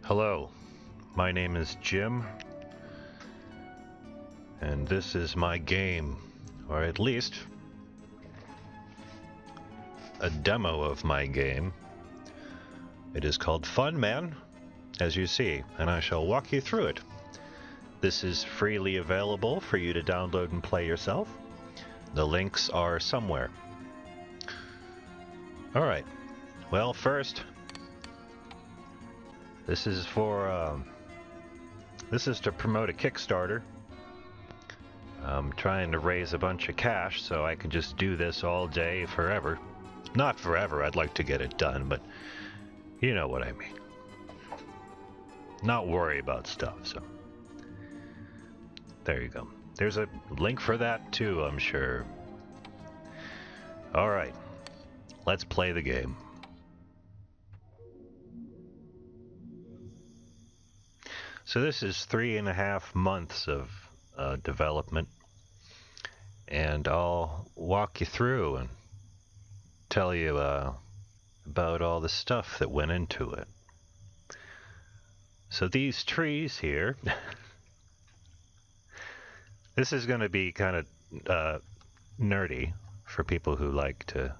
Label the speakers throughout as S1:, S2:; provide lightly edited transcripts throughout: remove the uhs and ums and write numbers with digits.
S1: Hello, my name is Jim, and this is my game, or at least a demo of my game. It is called Fun Man, as you see, and I shall walk you through it. This is freely available for you to download and play yourself. The links are somewhere. Alright, well, first, this is to promote a Kickstarter. I'm trying to raise a bunch of cash so I can just do this all day forever. Not forever, I'd like to get it done, but you know what I mean. Not worry about stuff, so. There you go. There's a link for that too, I'm sure. Alright, let's play the game. So this is 3.5 months of development, and I'll walk you through and tell you about all the stuff that went into it. So these trees here, this is going to be kind of nerdy for people who like to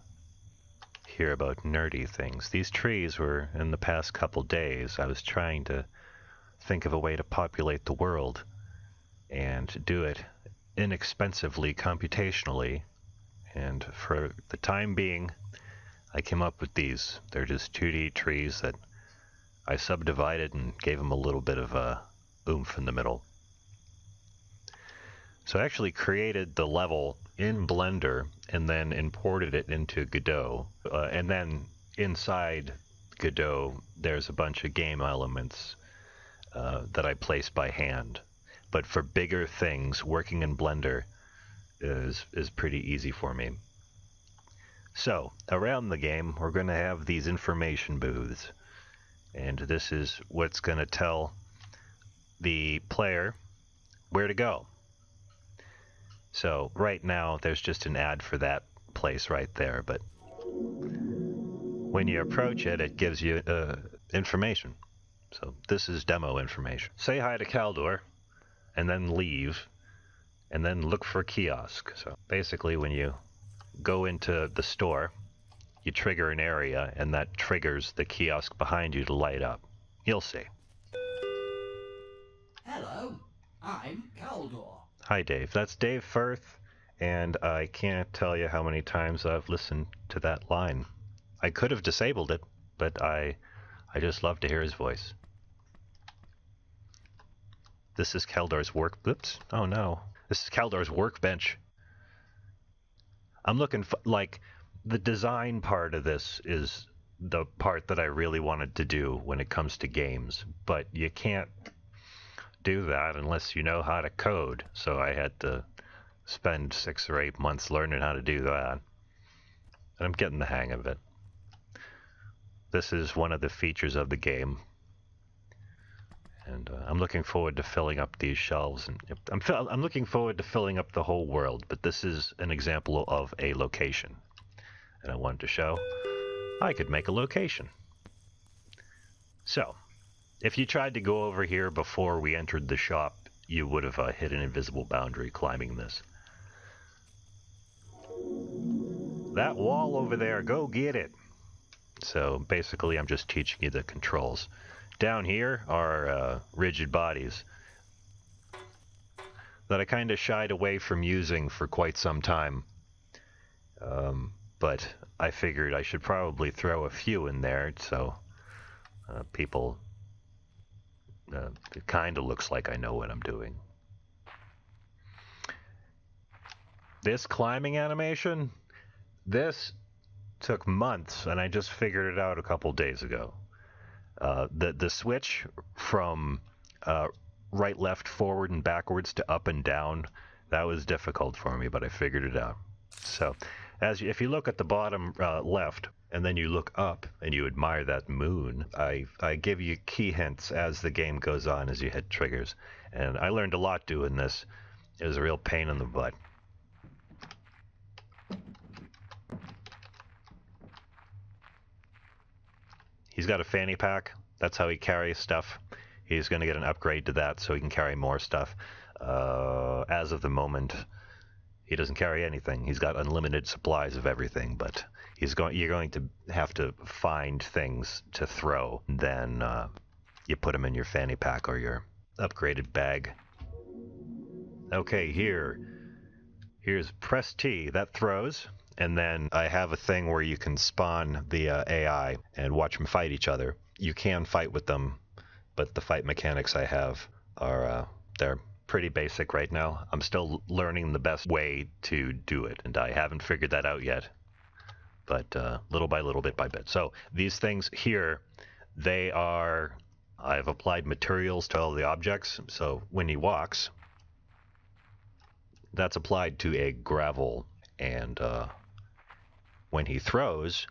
S1: hear about nerdy things. These trees were, in the past couple days, I was trying to think of a way to populate the world and do it inexpensively computationally, and for the time being I came up with these. They're just 2D trees that I subdivided and gave them a little bit of oomph in the middle. So I actually created the level in Blender and then imported it into Godot, and then inside Godot there's a bunch of game elements that I place by hand. But for bigger things, working in Blender is pretty easy for me. So, around the game, we're going to have these information booths. And this is what's going to tell the player where to go. So, right now, there's just an ad for that place right there. But when you approach it, it gives you information. So this is demo information. Say hi to Kaldor, and then leave, and then look for a kiosk. So basically when you go into the store, you trigger an area, and that triggers the kiosk behind you to light up. You'll see.
S2: Hello, I'm Kaldor.
S1: Hi Dave, that's Dave Firth, and I can't tell you how many times I've listened to that line. I could have disabled it, but I just love to hear his voice. This is Kaldor's work. Oops. Oh no. This is Kaldor's workbench. I'm looking for, like, the design part of this is the part that I really wanted to do when it comes to games, but you can't do that unless you know how to code. So I had to spend 6 or 8 months learning how to do that. And I'm getting the hang of it. This is one of the features of the game. And I'm looking forward to filling up these shelves, and I'm looking forward to filling up the whole world. But this is an example of a location, and I wanted to show I could make a location. So, if you tried to go over here before we entered the shop, you would have hit an invisible boundary climbing this. That wall over there, go get it. So basically, I'm just teaching you the controls. Down here are rigid bodies that I kind of shied away from using for quite some time. But I figured I should probably throw a few in there so people, it kind of looks like I know what I'm doing. This climbing animation, this took months, and I just figured it out a couple days ago. The switch from right, left, forward, and backwards to up and down, that was difficult for me, but I figured it out. So, if you look at the bottom left, and then you look up and you admire that moon, I give you key hints as the game goes on, as you hit triggers. And I learned a lot doing this. It was a real pain in the butt. He's got a fanny pack. That's how he carries stuff. He's going to get an upgrade to that so he can carry more stuff. As of the moment, he doesn't carry anything. He's got unlimited supplies of everything, but you're going to have to find things to throw. Then you put them in your fanny pack or your upgraded bag. Okay, here's press T. That throws. And then I have a thing where you can spawn the AI and watch them fight each other. You can fight with them, but the fight mechanics I have are they're pretty basic right now. I'm still learning the best way to do it, and I haven't figured that out yet. But little by little, bit by bit. So these things here, I've applied materials to all the objects. So when he walks, that's applied to a gravel, and when he throws,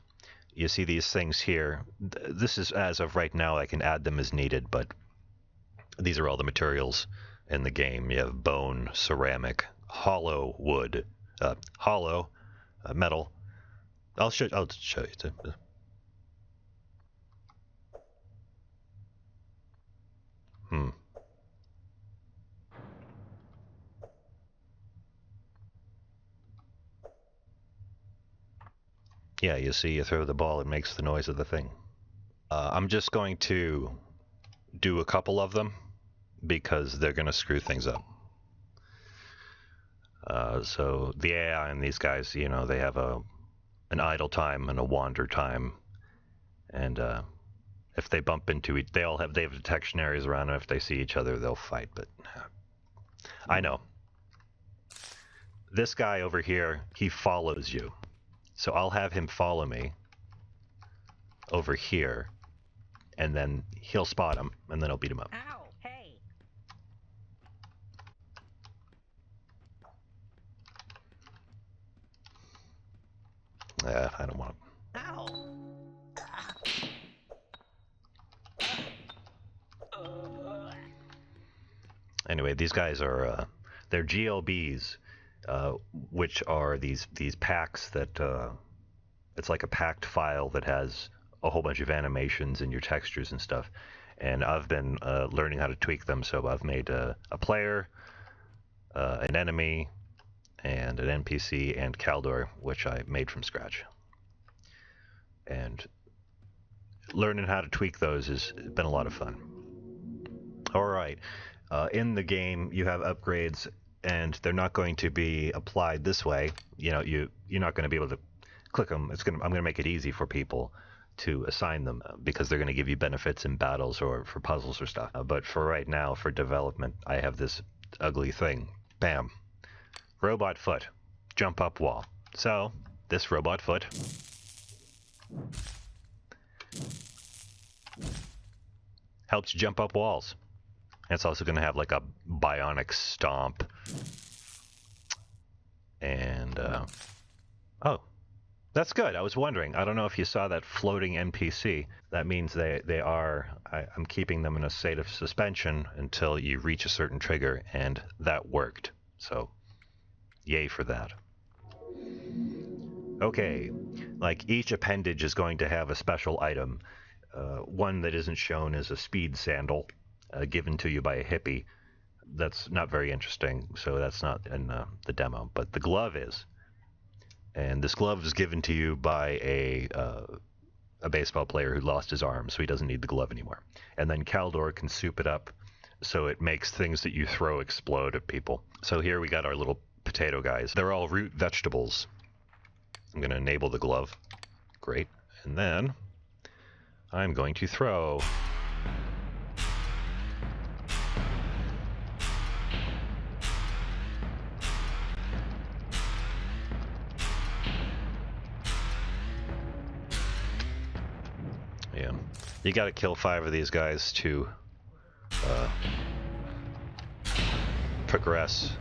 S1: you see these things here. This is, as of right now, I can add them as needed, but these are all the materials in the game. You have bone, ceramic, hollow wood, hollow metal. I'll show you. Yeah, you see, you throw the ball, it makes the noise of the thing. I'm just going to do a couple of them because they're going to screw things up. So the AI and these guys, they have an idle time and a wander time, and if they bump into they have detection areas around them. If they see each other, they'll fight. But I know this guy over here, he follows you. So I'll have him follow me over here, and then he'll spot him, and then I'll beat him up.
S3: Ow! Hey!
S1: I don't want to.
S3: Ow!
S1: Anyway, these guys are they're GLBs. Which are these packs that it's like a packed file that has a whole bunch of animations and your textures and stuff. And I've been learning how to tweak them, so I've made a player, an enemy, and an NPC, and Kaldor, which I made from scratch. And learning how to tweak those has been a lot of fun. All right, in the game you have upgrades, and they're not going to be applied this way. You're not going to be able to click them. I'm going to make it easy for people to assign them because they're going to give you benefits in battles or for puzzles or stuff. But for right now, for development, I have this ugly thing. Bam. Robot foot. Jump up wall. So this robot foot helps jump up walls. It's also going to have like a bionic stomp. And, oh, that's good. I was wondering. I don't know if you saw that floating NPC. That means I'm keeping them in a state of suspension until you reach a certain trigger, and that worked. So, yay for that. Okay, like each appendage is going to have a special item. One that isn't shown is a speed sandal. Given to you by a hippie. That's not very interesting, so that's not in the demo. But the glove is, and this glove is given to you by a baseball player who lost his arm, so he doesn't need the glove anymore. And then Kaldor can soup it up, so it makes things that you throw explode at people. So here we got our little potato guys. They're all root vegetables. I'm going to enable the glove. Great. And then I'm going to throw. Yeah, you got to kill 5 of these guys to progress.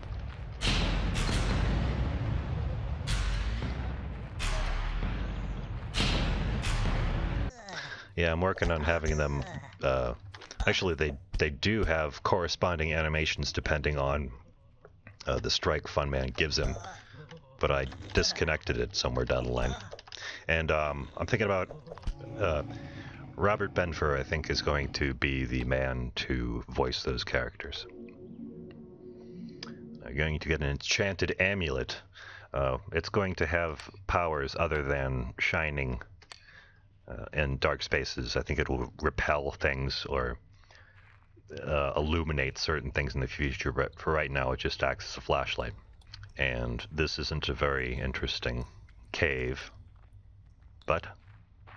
S1: Yeah, I'm working on having them. Actually, they do have corresponding animations depending on the strike Funman gives him, but I disconnected it somewhere down the line. And I'm thinking about Robert Benfer, I think, is going to be the man to voice those characters. You're going to get an enchanted amulet. It's going to have powers other than shining in dark spaces. I think it will repel things or illuminate certain things in the future, but for right now it just acts as a flashlight. And this isn't a very interesting cave, but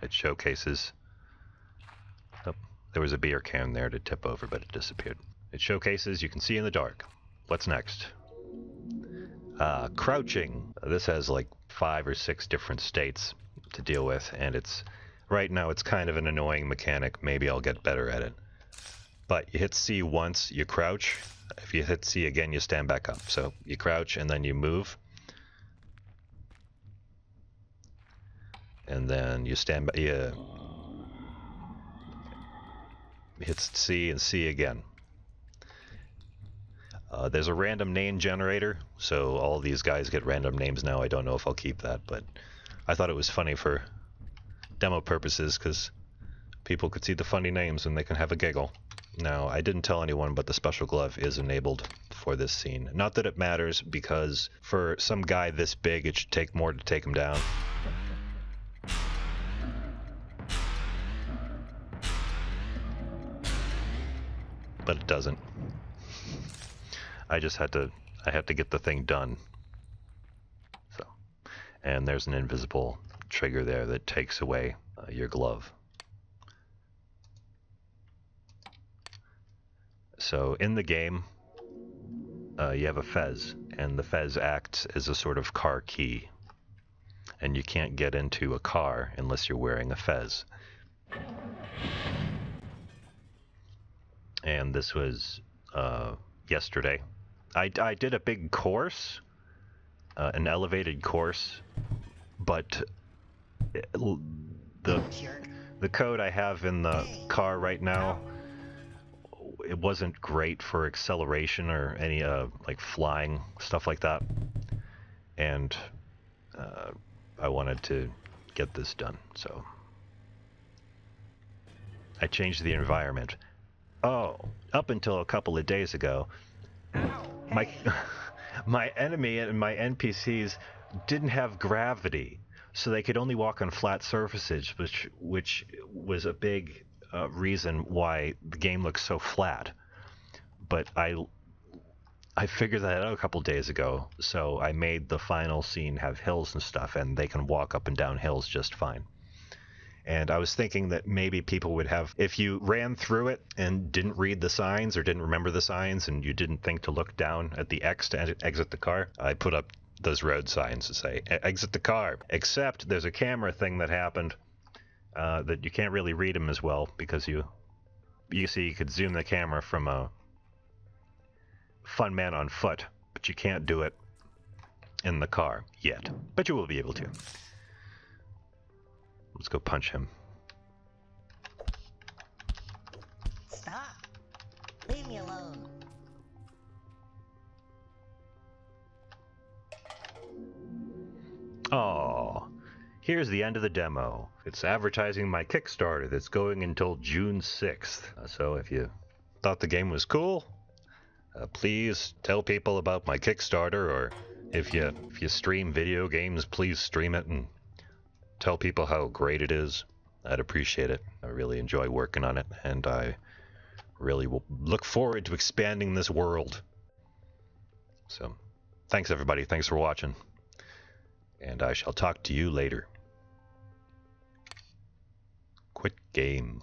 S1: it showcases... Oh, there was a beer can there to tip over, but it disappeared. It showcases you can see in the dark. What's next? Crouching. This has like 5 or 6 different states to deal with, and it's right now it's kind of an annoying mechanic. Maybe I'll get better at it. But you hit C once, you crouch. If you hit C again, you stand back up. So you crouch and then you move. And then you stand back. You hit C and C again. There's a random name generator, so all these guys get random names now. I don't know if I'll keep that, but I thought it was funny for demo purposes because people could see the funny names and they can have a giggle. Now, I didn't tell anyone, but the special glove is enabled for this scene. Not that it matters, because for some guy this big, it should take more to take him down. But it doesn't. I had to get the thing done. So, and there's an invisible trigger there that takes away your glove. So in the game, you have a fez, and the fez acts as a sort of car key. And you can't get into a car unless you're wearing a fez. And this was yesterday. I did a big course, an elevated course, but the code I have in the car right now, it wasn't great for acceleration or any like flying stuff like that, and I wanted to get this done, so I changed the environment. Oh, up until a couple of days ago, my enemy and my NPCs didn't have gravity, so they could only walk on flat surfaces, which was a big reason why the game looks so flat. But I figured that out a couple days ago, so I made the final scene have hills and stuff, and they can walk up and down hills just fine. And I was thinking that maybe people would have, if you ran through it and didn't read the signs or didn't remember the signs and you didn't think to look down at the X to exit the car, I put up those road signs to say, exit the car. Except there's a camera thing that happened that you can't really read them as well, because you see you could zoom the camera from a fun man on foot, but you can't do it in the car yet. But you will be able to. Let's go punch him.
S3: Stop! Leave me alone.
S1: Oh, here's the end of the demo. It's advertising my Kickstarter that's going until June 6th. So if you thought the game was cool, please tell people about my Kickstarter, or if you stream video games, please stream it and tell people how great it is. I'd appreciate it. I really enjoy working on it, and I really will look forward to expanding this world. So, thanks everybody. Thanks for watching. And I shall talk to you later. Quit game.